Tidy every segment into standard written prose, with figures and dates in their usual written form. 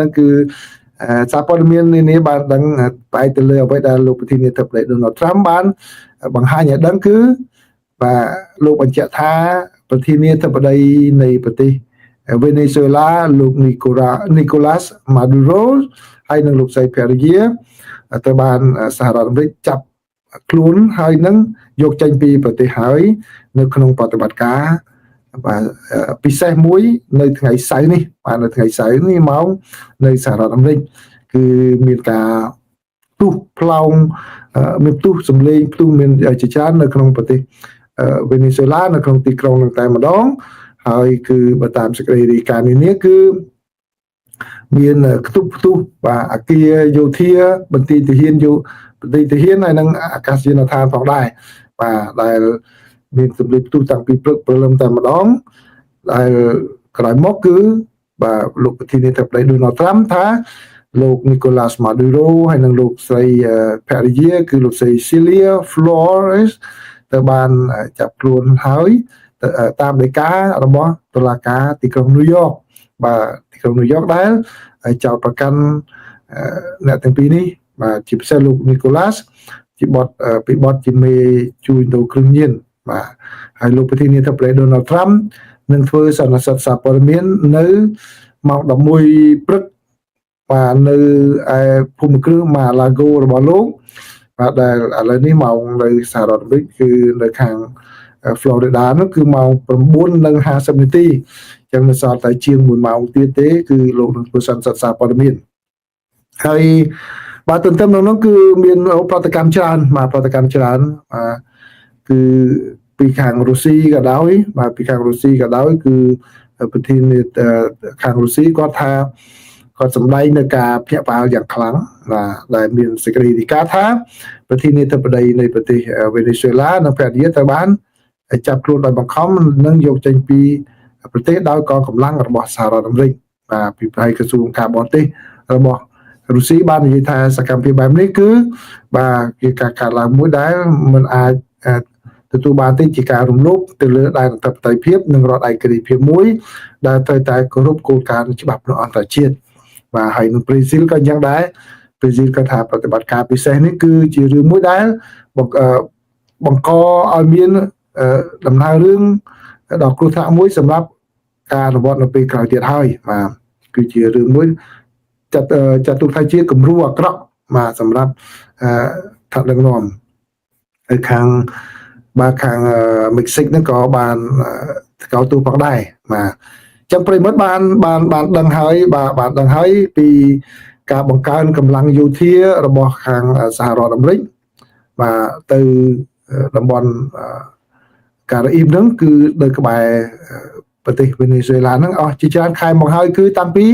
នឹងគឺសារព័ត៌មាននេះបានដឹងបែរទៅលើអ្វីដែលលោកប្រធានាធិបតី Donald Trump បានបង្ហាញឲ្យដឹងគឺបាទលោកបញ្ជាក់ថាប្រធានាធិបតីនៃប្រទេសវេណេស៊ុយឡាលោកNicolas Maduro ហើយនិងលោកស្រី Pereira ទៅបានសហរដ្ឋអាមេរិកចាប់ខ្លួនហើយនឹងយកចេញពីប្រទេសហើយនៅក្នុងប្រតិបត្តិការបាទពិសេសមួយនៅថ្ងៃសៅរ៍នេះបាទនៅថ្ងៃសៅរ៍នេះមកនៅសហរដ្ឋអាមេរិកគឺមានការផ្ទុះផ្លោងមានផ្ទុះសម្លេងផ្ទុះមានជាច្រើននៅក្នុងប្រទេសវេណេស៊ុយឡានៅក្នុងទីក្រុងនឹងតែម្ដងហើយគឺបើតាមសេចក្តីរាយការណ៍នេះគឺមានផ្ទុះបាទអគារយោធាបន្ទាយទាហានហើយនឹងអាកាសយានដ្ឋានផងដែរបាទដែលមានសម្លេងផ្ទុះតាំងពីព្រឹកព្រលឹមតែម្ដងដែលក្រោយមកគឺបាទលោកប្រធានាធិបតី Donald Trump ថាលោក Nicolas Maduro ហើយនិងលោកស្រី Pereira គឺលោកស្រី Celia Flores ទៅបានចាប់ខ្លួនហើយតាមដីការបស់តុលាការទីក្រុងញូវយ៉កបាទទីក្រុងញូវយ៉កដែលចោទប្រកាន់អ្នកទាំងពីរនេះបាទជាពិសេសលោក Nicolas ជាពីបទជាមេជួញដូរគ្រឿងញៀនបាទហើយលោកប្រធានាធិបតី Donald Trump នឹងធ្វើសន្និសីទសារព័ត៌មាននៅម៉ោង11ព្រឹកបាទនៅឯភូមិគ្រឹះ Mar-a-Lago របស់លោកបាទដែលឥឡូវនេះម៉ោងនៅសហរដ្ឋអាមេរិកគឺនៅខាង Florida នោះគឺម៉ោង 9:50 នាទីអញ្ចឹងនៅសល់តែជាង1ម៉ោងទៀតទេគឺលោកនឹងធ្វើសន្និសីទសារព័ត៌មានហើយបាទទន្ទឹមនឹងនោះគឺមានប្រតិកម្មច្រើនបាទប្រតិកម្មច្រើនគឺពីខាងរុស្ស៊ីក៏ដោយបាទពីខាងរុស្ស៊ីក៏ដោយគឺប្រធានាខាងរុស្ស៊ីគាត់ថាគាត់សម្ដែងនៅការភ្ញាក់ផ្អើលយ៉ាងខ្លាំងបាទដែលមានសេចក្តីរាយការណ៍ថាប្រធានាធិបតីនៃប្រទេសវេណេស៊ុយឡានិងភរិយាត្រូវបានចាប់ខ្លួនដោយបង្ខំនិងយកចេញពីប្រទេសដោយកងកម្លាំងរបស់សហរដ្ឋអាមេរិកបាទពីផ្នែកក្រសួងការបរទេសរបស់រុស្ស៊ីបាននិយាយថាសកម្មភាពបែបនេះគឺបាទជាការកាត់ឡើងមួយដែលមិនអាចទទួលបានទេជាការរំលោភទៅលើដែនអធិបតេយ្យភាពនិងរដ្ឋឯករាជ្យភាពមួយដែលត្រូវតែគោរពគោលការណ៍ច្បាប់អន្តរជាតិបាទហើយនៅប្រេស៊ីលក៏យ៉ាងដែរប្រេស៊ីលក៏ថាប្រតិបត្តិការពិសេសនេះគឺជារឿងមួយដែលបង្កឲ្យមានដំណើររឿងដ៏គ្រោះថ្នាក់មួយសម្រាប់ការអនុវត្តនៅពេលក្រោយទៀតហើយបាទគឺជារឿងមួយចាត់ទុកថាជាគំរូអាក្រក់បាទសម្រាប់ថ្នាក់ដឹកនាំហើយខាងមិចស៊ិកហ្នឹងក៏បានកោតទូផងដែរបាទចឹងប្រិមិត្តបានដឹងហើយបានដឹងហើយពីការបង្កើនកម្លាំងយោធារបស់ខាងសហរដ្ឋអាមេរិកបាទទៅតំបន់ការ៉ាអ៊ីបហ្នឹងគឺនៅក្បែរប្រទេសវេណេស៊ុយឡាហ្នឹងអស់ជាច្រើនខែមកហើយគឺតាំងពី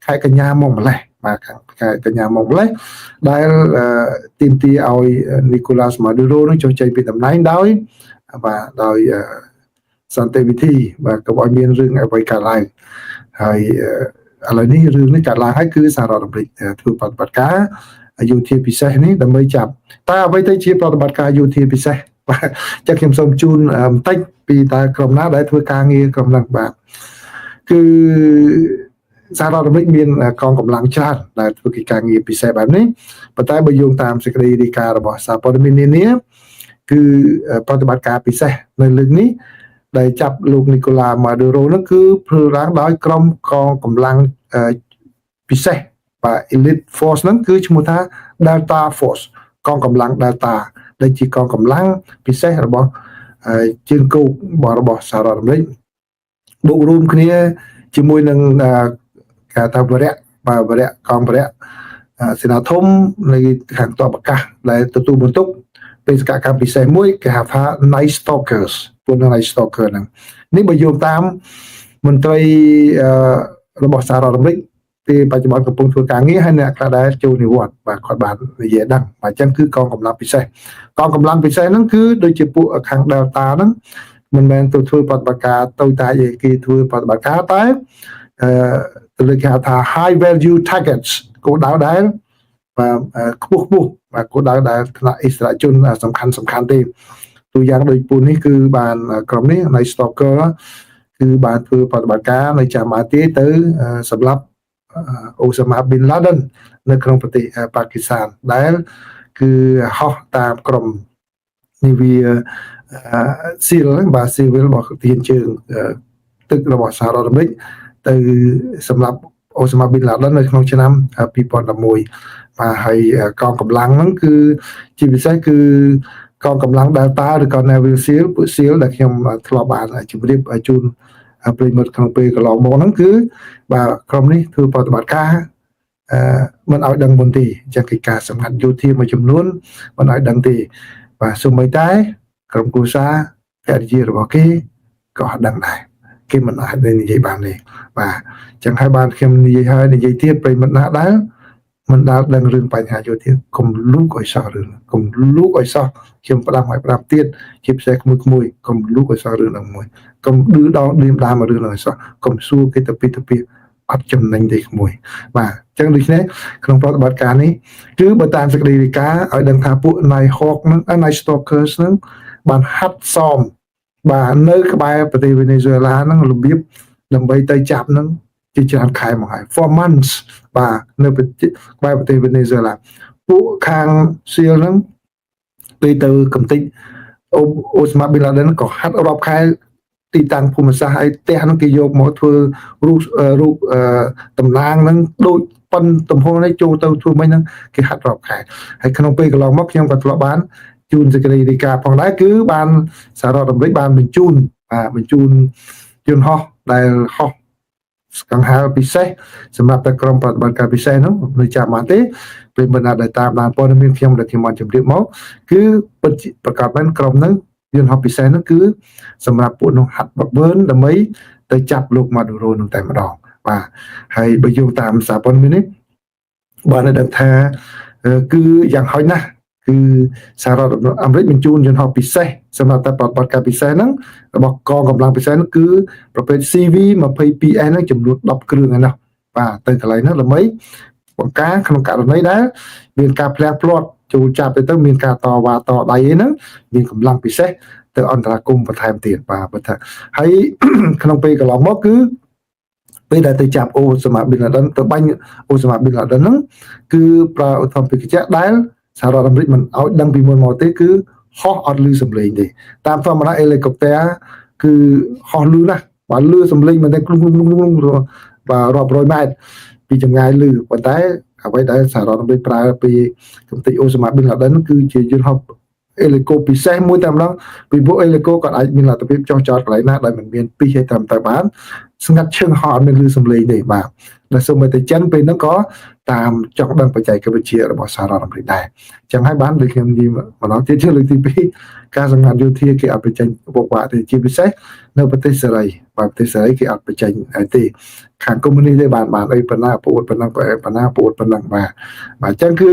ខែកញ្ញាមកម្លេះបាទខែកញ្ញាមកម្លេះដែលទាមទារឲ្យ Nicolas Maduro នឹងចុះចេញពីតំណែងដោយសន្តិវិធីបាទកុំឲ្យមានរឿងអ្វីកើតឡើងហើយឥឡូវនេះរឿងនេះកើតឡើងហើយគឺសហរដ្ឋអាមេរិកធ្វើប្រតិបត្តិការយោធាពិសេសនេះដើម្បីចាប់តើអ្វីទៅជាប្រតិបត្តិការយោធាពិសេសបាទចឹងខ្ញុំសូមជូនបន្តិចពីតើក្រុមណាដែលធ្វើការងារក្រុមហ្នឹងបាទគឺសហរដ្ឋអាមេរិកមានកងកម្លាំងច្រើនដែលធ្វើកិច្ចការងារពិសេសបែបនេះប៉ុន្តែបើយោងតាមសេចក្តីរាយការណ៍របស់សារព័ត៌មាននានាគឺប្រតិបត្តិការពិសេសនៅលើកនេះដែលចាប់លោក Nicolas Maduro នោះគឺធ្វើឡើងដោយក្រុមកងកម្លាំងពិសេសបាទ Elite Force ហ្នឹងគឺឈ្មោះថា Delta Force កងកម្លាំង Delta ដែលជាកងកម្លាំងពិសេសរបស់ជើងគោករបស់សហរដ្ឋអាមេរិកបូករួមគ្នាជាមួយនឹងការថាវរៈកងវរៈសេនាធំនៃខាងទ័ពអាកាសដែលទទួលបន្ទុកបេសកកម្មពិសេសមួយគេហៅថា Night Stalkers ពួក Night Stalker ហ្នឹងនេះបើយោងតាមមន្ត្រីរបស់សហរដ្ឋអាមេរិកពេលបច្ចុប្បន្នកំពុងធ្វើការងារហើយអ្នកខ្លះដែរចូលនិវត្តន៍បាទគាត់បាននិយាយដឹងបាទអញ្ចឹងគឺកងកម្លាំងពិសេសហ្នឹងគឺដូចជាពួកខាង Delta ហ្នឹងមិនមែនទៅធ្វើប្រតិបត្តិការទៅតែគេធ្វើប្រតិបត្តិការតែទៅលើគេហៅថា high value targets គោលដៅដែលបាទខ្ពស់បាទគោលដៅដែលថ្នាក់អិសរាជជនសំខាន់ទេទូយ៉ាងដូចពូនេះគឺបានក្រុមនេះ Night Stalker គឺបានធ្វើប្រតិបត្តិការនៅចាំអាទីទៅសម្រាប់ អូសាម៉ាប៊ីនឡាដិននៅក្នុងប្រទេសប៉ាគីស្ថានដែលគឺហោះតាមក្រុមនាវាស៊ីលបាទស៊ីវិលរបស់ទានជើងទឹករបស់សហរដ្ឋអាមេរិកទៅសម្រាប់អូសាម៉ាប៊ីនឡាដិននៅក្នុងឆ្នាំ2011បាទហើយកងកម្លាំងហ្នឹងគឺជាពិសេសគឺកងកម្លាំង Delta ឬក៏ Navy SEAL ពួក SEAL ដែលខ្ញុំធ្លាប់បានជម្រាបជូនប្រិយមិត្តក្នុងពេលកន្លងមកហ្នឹងគឺបាទក្រុមនេះធ្វើប្រតិបត្តិការមិនឲ្យដឹងមុនទេចាស់កិច្ចការសម្ងាត់យោធាមួយចំនួនមិនឲ្យដឹងទេបាទសូម្បីតែក្រុមគ្រួសារភរិយារបស់គេក៏ដឹងដែរគេមិនអាចនិយាយបានទេបាទចឹងហើយបានខ្ញុំនិយាយហើយនិយាយទៀតប្រិយមិត្តណាដែលមិនដាល់ដឹងរឿងបញ្ហាយោធាកុំលូកឲ្យសោះរឿងកុំលូកឲ្យសោះខ្ញុំផ្ដាំឲ្យប្រាប់ទៀតជាពិសេសក្មួយកុំលូកឲ្យសោះរឿងហ្នឹងមួយកុំឌឺដល់ឌៀមដាមរឿងហ្នឹងឲ្យសោះកុំសួរគេទៅពីអត់ចំណេញទេក្មួយបាទអញ្ចឹងដូច្នេះក្នុងប្រតិបត្តិការនេះគឺបើតាមសេចក្តីរាយការណ៍ឲ្យដឹងថាពួក Night Hawk ហ្នឹង Night Stalkers ហ្នឹងបានហាត់សមបាទនៅក្បែរប្រទេសវេណេស៊ុយអេឡាហ្នឹងរបៀបដើម្បីទៅចាប់ហ្នឹងជាច្រើនខែមកហើយ for months បាទនៅក្បែរប្រទេសវេណេស៊ុយអេឡាពួកខាងសៀលហ្នឹងពេលទៅកំទេចអូសាម៉ាប៊ីនឡាដិនក៏ហាត់រាប់ខែទីតាំងភូមិសាស្ត្រហើយផ្ទះហ្នឹងគេយកមកធ្វើរូបតំណាងហ្នឹងដូចប៉ុនទំហំនេះចូលទៅធ្វើមិនហ្នឹងគេហាត់រាប់ខែហើយក្នុងពេលកន្លងមកខ្ញុំក៏ធ្លាប់បានជូនសេចក្តីរាយការណ៍ផងដែរគឺបានសហរដ្ឋអាមេរិកបានបញ្ជូនយន្តហោះដែលហោះកង្ហារពិសេសសម្រាប់តែក្រុមប្រតិបត្តិការពិសេសនោះនៅចាំបានទេពេលមិនដែលតាមដានព័ត៌មានខ្ញុំដែលខ្ញុំបានជម្រាបមកគឺប្រកាសមែនក្រុមហ្នឹងយន្តហោះពិសេសហ្នឹងគឺសម្រាប់ពួកនោះហាត់បបឺនដើម្បីទៅចាប់លោកម៉ាឌូរ៉ូនឹងតែម្ដងបាទហើយបើយោងតាមសារព័ត៌មាននេះបានដឹងថាគឺយ៉ាងហោចណាស់គឺសហរដ្ឋអាមេរិកបញ្ជូនយន្តហោះពិសេសសម្រាប់តែប្រតិបត្តិការពិសេសហ្នឹងរបស់កងកម្លាំងពិសេសហ្នឹងគឺប្រភេទ CV-22N ហ្នឹងចំនួន10គ្រឿងឯណោះបាទទៅកន្លែងហ្នឹងដើម្បីបង្ការក្នុងករណីដែលមានការផ្លាស់ប្លាត់ចូលចាប់ទៅមានការតវ៉ាតដៃហ្នឹងមានកម្លាំងពិសេសទៅអន្តរាគមន៍បន្ថែមទៀតបាទបើថាហើយក្នុងពេលកន្លងមកគឺពេលដែលទៅចាប់អូសាម៉ាប៊ីនឡាដិនទៅបាញ់អូសាម៉ាប៊ីនឡាដិនហ្នឹងគឺប្រើឧទ្ធម្ភាគចក្រដែលសហរដ្ឋអាមេរិកមិនឲ្យដឹងពីមុនមកទេគឺហោះអត់លឺសំឡេងទេតាមធម្មតាហេលីកូបទ័រគឺហោះលឺណាស់បើលឺសំឡេងមិនតែគ្រុំបាទរាប់រយម៉ែត្រពីចម្ងាយលឺប៉ុន្តែអ្វីដែលសហរដ្ឋអាមេរិកប្រើពីកំទេចអូសាម៉ាប៊ីនឡាដិនគឺជាយន្តហោះអេលីកូពិសេសមួយតែម្ដងពីពួកអេលីកូក៏អាចមានលទ្ធភាពចោះចតកន្លែងណាដែលមិនមានពីរឲ្យតាមទៅបានស្ងាត់ឈឹងហោះអត់មានលឺសំឡេងទេបាទដែលសូម្បីតែចិនពេលហ្នឹងក៏តាមចង់ដឹងបច្ចេកវិទ្យារបស់សហរដ្ឋអាមេរិកដែរអញ្ចឹងហើយបានដូចខ្ញុំនិយាយម្ដងទៀតលើកទី2ការសម្ងាត់យោធាគេអត់បញ្ចេញវឹកវ៉ាក់ទេជាពិសេសនៅប្រទេសសេរីបាទប្រទេសសេរីគេអត់បញ្ចេញទេខាងកុម្មុយនីសទេបានអីប៉ុណ្ណាពួតប៉ុណ្ណឹងប៉ុណ្ណាពួតប៉ុណ្ណឹងបាទអញ្ចឹងគឺ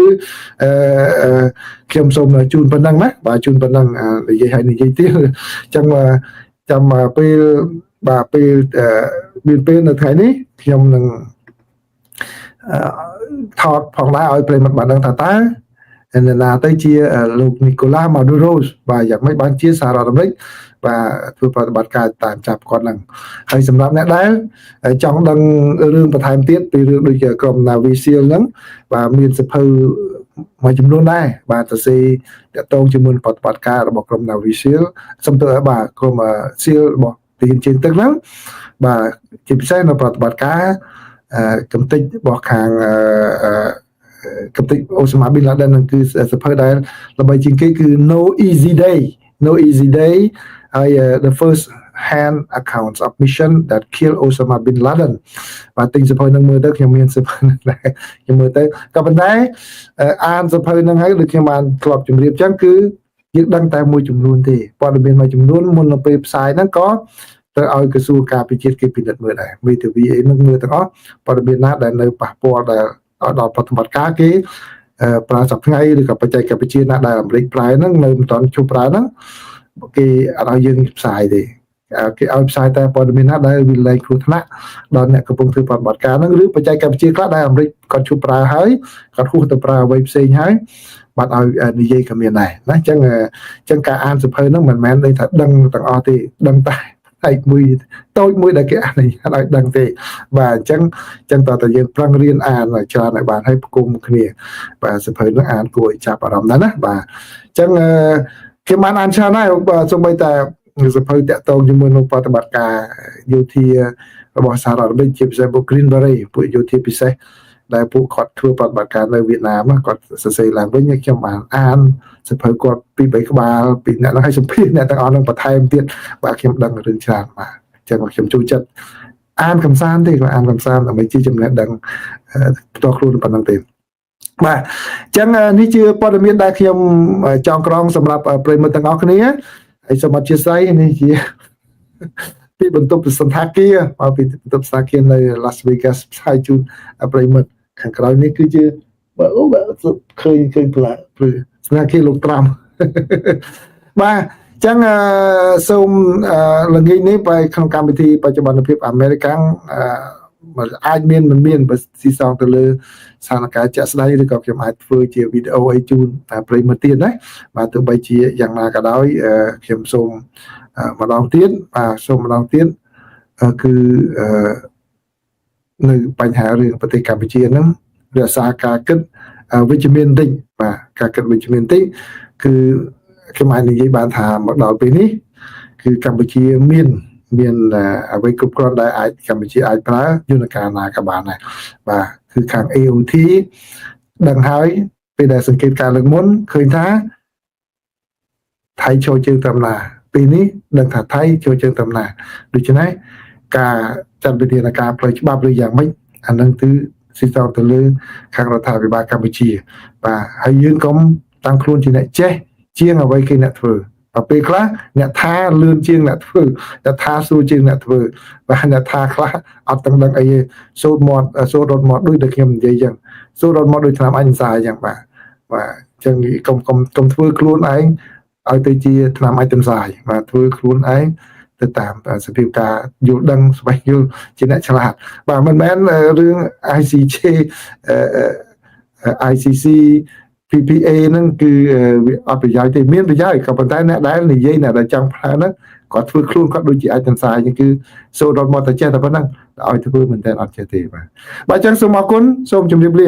ខ្ញុំសូមជូនប៉ុណ្ណឹងណាបាទជូនប៉ុណ្ណឹងនិយាយហើយនិយាយទៀតអញ្ចឹងចាំពេលបាទពេលមានពេលនៅថ្ងៃនេះខ្ញុំនឹងថតផងដែរឲ្យប្រិយមិត្តបានដឹងថាតើណាទៅជាលោកនីកូឡាម៉ាឌូរ៉ូបាទយ៉ាងម៉េចបានជាសហរដ្ឋអាមេរិកបាទធ្វើប្រតិបត្តិការតាមចាប់គាត់ហ្នឹងហើយសម្រាប់អ្នកដែលចង់ដឹងរឿងបន្ថែមទៀតពីរឿងដូចជាក្រុម Navy SEAL ហ្នឹងបាទមានសភៅមួយចំនួនដែរបាទទៅសេតកតងជាមួយប្រតិបត្តិការរបស់ក្រុម Navy SEAL សំទោសបាទក្រុម SEAL របស់ទាហានជើងទឹកហ្នឹងបាទជាពិសេសនៅប្រតិបត្តិការកំទេចរបស់ខាងកំទេចអូសាម៉ាប៊ីនឡាដិនហ្នឹងគឺសភៅដែលល្បីជាងគេគឺ No Easy Day ហើយ the first hand accounts of mission that kill Osama bin Laden បាទទិញសភៅហ្នឹងមើលទៅខ្ញុំមានសភៅហ្នឹងដែរខ្ញុំមើលទៅក៏ប៉ុន្តែអានសភៅហ្នឹងហើយដូចខ្ញុំបានធ្លាប់ជម្រាបចឹងគឺយើងដឹងតែមួយចំនួនទេព័ត៌មានមួយចំនួនមុននៅពេលផ្សាយហ្នឹងក៏ត្រូវឲ្យក្រសួងការពារជាតិគេពិនិត្យមើលដែរមេធាវីអីហ្នឹងមើលទាំងអស់ព័ត៌មានណាដែលនៅប៉ះពាល់ដែលដល់ប្រតិបត្តិការគេប្រើសប្តាហ៍ឬក៏បច្ចេកវិទ្យាណាដែលអាមេរិកប្រើហ្នឹងនៅមិនទាន់ជប់ប្រើហ្នឹងគេអត់ឲ្យយើងផ្សាយទេគេឲ្យផ្សាយតែព័ត៌មានណាដែលវាលែងគ្រោះថ្នាក់ដល់អ្នកកំពុងធ្វើប្រតិបត្តិការហ្នឹងឬបច្ចេកវិទ្យាខ្លះដែលអាមេរិកគាត់ជប់ប្រើហើយគាត់ហួសទៅប្រើអ្វីផ្សេងហើយបាត់ឲ្យនិយាយក៏មានដែរណាអញ្ចឹងការអានសភៅហ្នឹងមិនមែនថាដឹងទាំងអស់ទេដឹងតែ ហើយមួយតូចមួយដែលគេអនុញ្ញាតឲ្យដឹងទេបាទអញ្ចឹងតើតើយើងប្រឹងរៀនអានឲ្យច្រើនឲ្យបានឲ្យផ្គុំគ្នាបាទសៀវភៅនឹងអានគួរឲ្យចាប់អារម្មណ៍ណាស់បាទអញ្ចឹងគេបានអានច្រើនហើយសូម្បីតែសៀវភៅតាក់ទងជាមួយនឹងប្រតិបត្តិការយោធារបស់សហរដ្ឋអាមេរិកជាពិសេសពួក Green Beret ពួកយោធាពិសេសដែលពួកគាត់ធ្វើប្រតិបត្តិការនៅវៀតណាមគាត់សរសេរឡើងវិញខ្ញុំបានអានសៀវភៅគាត់ពី3ក្បាលពីអ្នកនឹងឲ្យសម្ភាសអ្នកទាំងអស់នឹងបន្ថែមទៀតបាទខ្ញុំដឹងរឿងច្រើនបាទអញ្ចឹងខ្ញុំចូលចិត្តអានកំសាន្តទេគាត់អានកំសាន្តដើម្បីជាចំណេះដឹងផ្ទាល់ខ្លួនប៉ុណ្ណឹងទេបាទអញ្ចឹងនេះជាព័ត៌មានដែលខ្ញុំចង់ក្រងសម្រាប់ប្រិយមិត្តទាំងអស់គ្នាហើយសូមអធិស្ឋាននេះជាពីបន្ទប់សន្តាគារមកពីបន្ទប់សន្តាគារនៅ Las Vegas ផ្សាយជូនប្រិយមិត្តខាងក្រោយនេះគឺជាបាទឃើញផ្លាកព្រឺសន្តាគារលោកត្រាំបាទអញ្ចឹងសូមល្ងាចនេះbyក្នុងកម្មវិធីបច្ចុប្បន្នភាពអាមេរិកាំងអាចមានមិនមានបើស៊ីសងទៅលើស្ថានភាពជាក់ស្ដែងឬក៏ខ្ញុំអាចធ្វើជាវីដេអូឲ្យជូនប្រិយមិត្តទៀតណាបាទទោះបីជាយ៉ាងណាក៏ដោយខ្ញុំសូមម្ដងទៀតបាទសូមម្ដងទៀតគឺនៅបញ្ហារឿងប្រទេសកម្ពុជាហ្នឹងរក្សាការគិតវិជ្ជមានតិចបាទការគិតវិជ្ជមានតិចគឺខ្ញុំអាចនិយាយបានថាមកដល់ពេលនេះគឺកម្ពុជាមានអ្វីគ្រប់គ្រាន់ដែលអាចកម្ពុជាអាចប្រើយន្តការណាក៏បានដែរបាទគឺខាង AOT ដឹងហើយពេលដែលសង្កេតការលើកមុនឃើញថាថៃចូលជើងតាមណាពេលនេះដឹងថាថៃចូលជើងតាមណាដូច្នេះការចាត់វិធានការផ្លូវច្បាប់ឬយ៉ាងម៉េចអានឹងគឺស៊ីសងទៅលើខាងរដ្ឋាភិបាលកម្ពុជាបាទហើយយើងកុំតាំងខ្លួនជាអ្នកចេះជាងអ្វីគេអ្នកធ្វើពេលខ្លះអ្នកថាលឿនជាងអ្នកធ្វើអ្នកថាស្រួលជាងអ្នកធ្វើបាទអ្នកថាខ្លះអត់ដឹងអីសូត្រមាត់សូត្ររត់មាត់ដូចតែខ្ញុំនិយាយចឹងសូត្ររត់មាត់ដូចឆ្នាំអញសាយចឹងបាទអញ្ចឹងកុំធ្វើខ្លួនឯងឲ្យទៅជាឆ្នាំអញទន្សាយបាទធ្វើខ្លួនឯងទៅតាមសភាពការយល់ដឹងស្វែងយល់ជាអ្នកឆ្លាតបាទមិនមែនរឿង ICJ ICC PPA ហ្នឹងគឺវាអត់ប្រយោជន៍ទេមានប្រយោជន៍ក៏ប៉ុន្តែអ្នកដែលនិយាយអ្នកដែលចង់ប្រើហ្នឹងគាត់ធ្វើខ្លួនគាត់ដូចជាអាចទន្សាយហ្នឹងគឺសូត្ររត់មកតែចេះតែប៉ុណ្ណឹងឲ្យធ្វើមែនតើអត់ចេះទេបាទអញ្ចឹងសូមអរគុណសូមជម្រាបលា